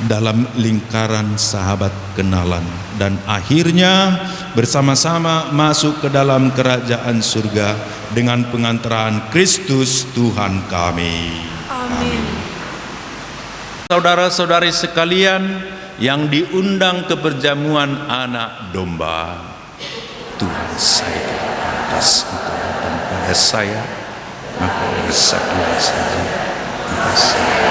dalam lingkaran sahabat kenalan, dan akhirnya bersama-sama masuk ke dalam kerajaan surga dengan pengantaran Kristus Tuhan kami. Amin. Saudara-saudari sekalian yang diundang ke perjamuan anak domba, Tuhan saya tidak pantas untuk datang pada saya, maka bersabdalah saja atas saya.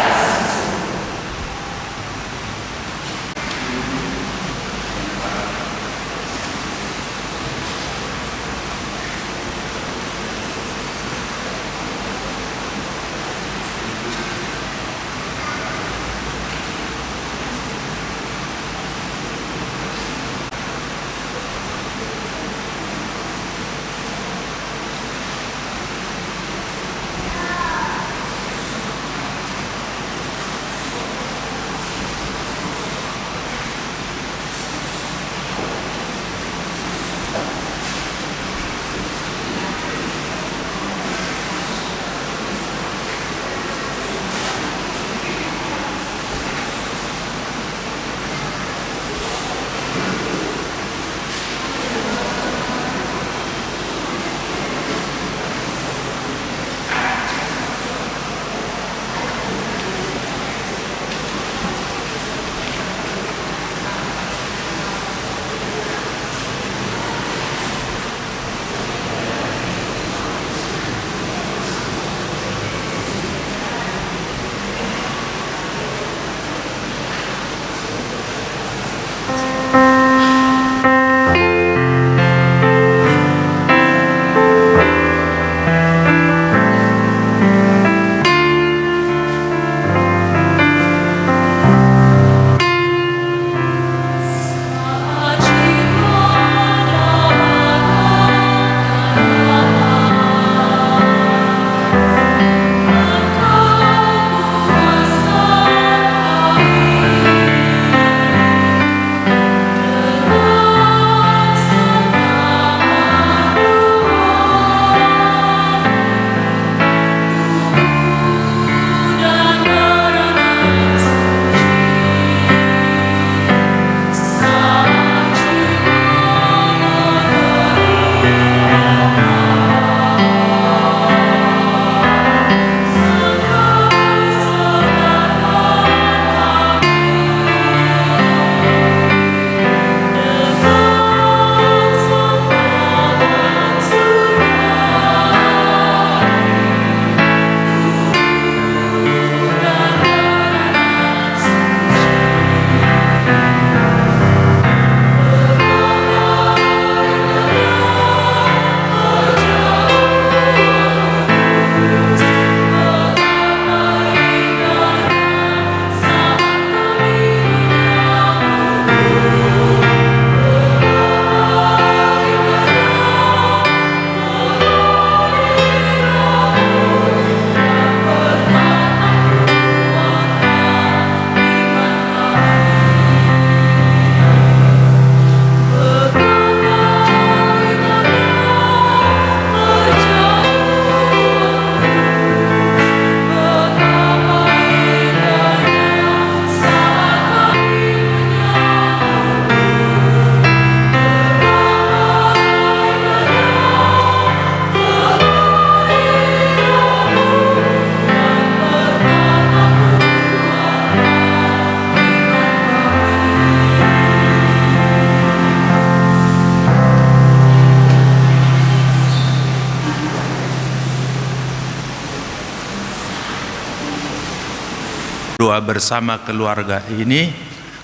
Doa bersama keluarga ini,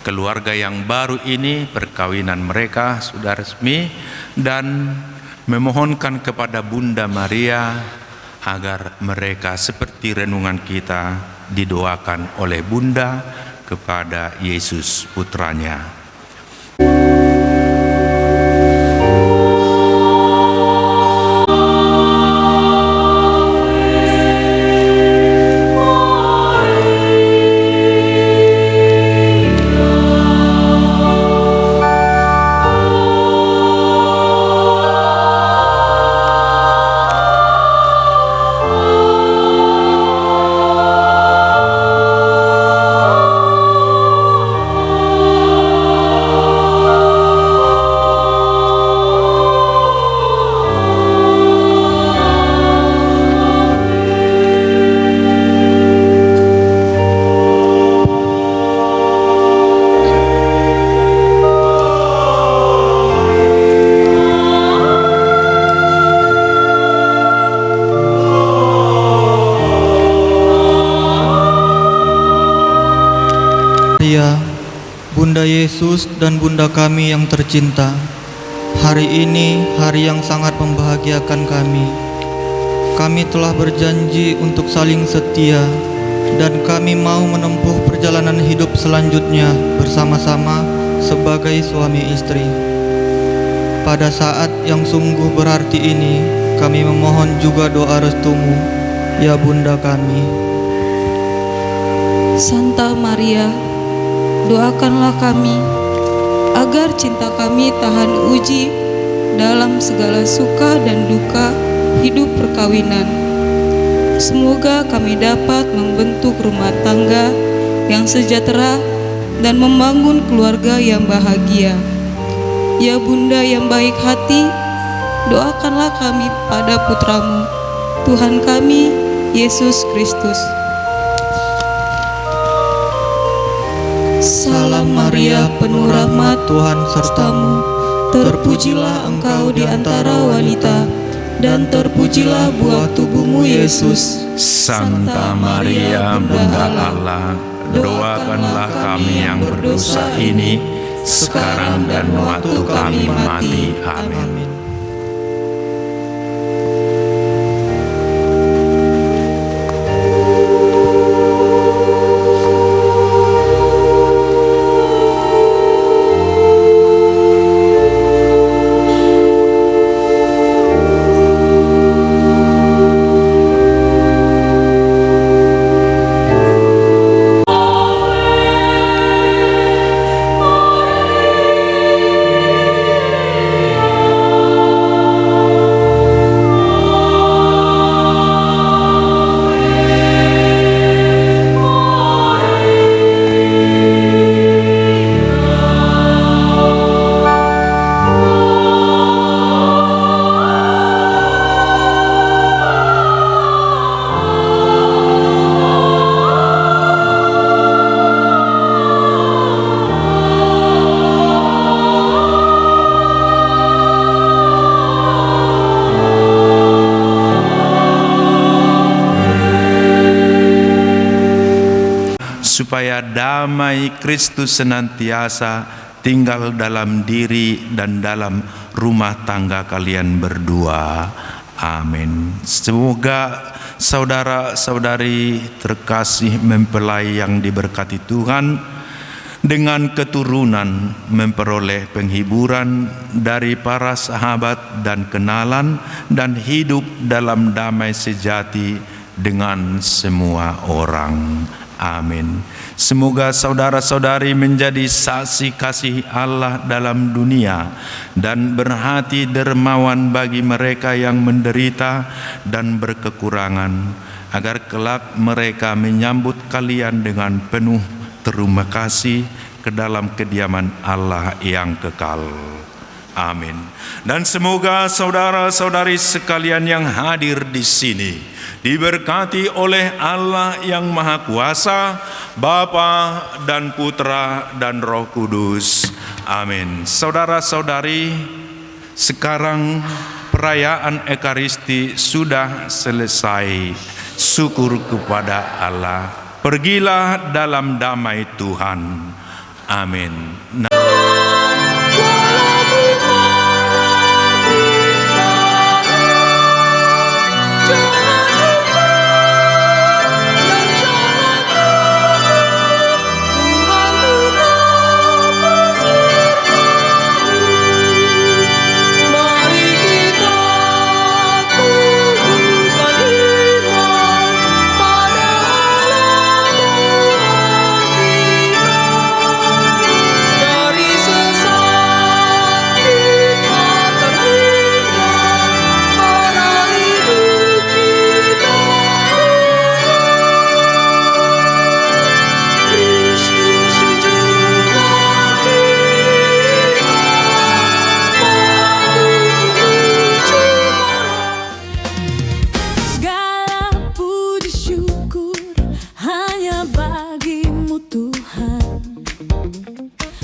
keluarga yang baru ini, perkawinan mereka sudah resmi, dan memohonkan kepada Bunda Maria agar mereka seperti renungan kita didoakan oleh Bunda kepada Yesus putranya. Maria, Bunda Yesus dan Bunda kami yang tercinta, hari ini hari yang sangat membahagiakan kami. Kami telah berjanji untuk saling setia dan kami mau menempuh perjalanan hidup selanjutnya bersama-sama sebagai suami istri. Pada saat yang sungguh berarti ini, kami memohon juga doa restumu, ya Bunda kami. Santa Maria, doakanlah kami agar cinta kami tahan uji dalam segala suka dan duka hidup perkawinan. Semoga kami dapat membentuk rumah tangga yang sejahtera dan membangun keluarga yang bahagia. Ya Bunda yang baik hati, doakanlah kami pada putramu, Tuhan kami, Yesus Kristus. Salam Maria, penuh rahmat, Tuhan sertamu. Terpujilah engkau di antara wanita, dan terpujilah buah tubuhmu Yesus. Santa Maria, Bunda Allah, doakanlah kami yang berdosa ini, sekarang dan waktu kami mati. Amin. Supaya damai Kristus senantiasa tinggal dalam diri dan dalam rumah tangga kalian berdua. Amin. Semoga saudara-saudari terkasih mempelai yang diberkati Tuhan dengan keturunan memperoleh penghiburan dari para sahabat dan kenalan dan hidup dalam damai sejati dengan semua orang. Amin. Semoga saudara-saudari menjadi saksi kasih Allah dalam dunia dan berhati dermawan bagi mereka yang menderita dan berkekurangan, agar kelak mereka menyambut kalian dengan penuh terima kasih ke dalam kediaman Allah yang kekal. Amin. Dan semoga saudara-saudari sekalian yang hadir di sini diberkati oleh Allah yang Maha Kuasa, Bapa dan Putra dan Roh Kudus. Amin. Saudara-saudari, sekarang perayaan Ekaristi sudah selesai. Syukur kepada Allah. Pergilah dalam damai Tuhan. Amin.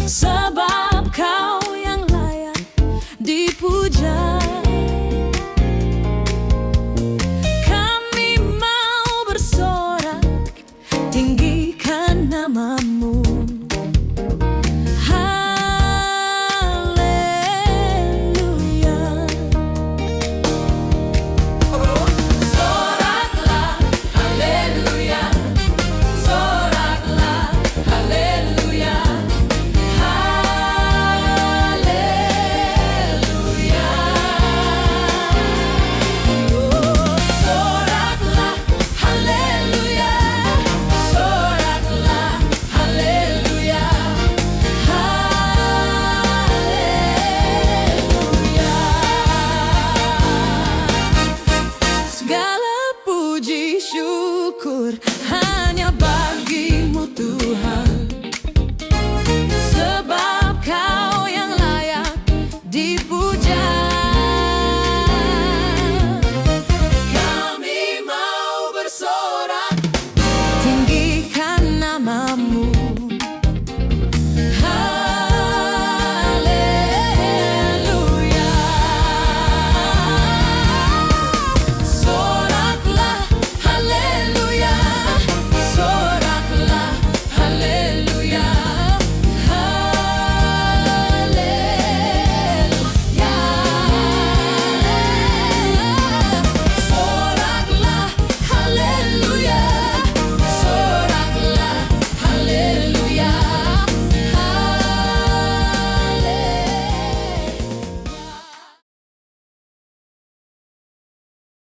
Sebab kau yang layak dipuja.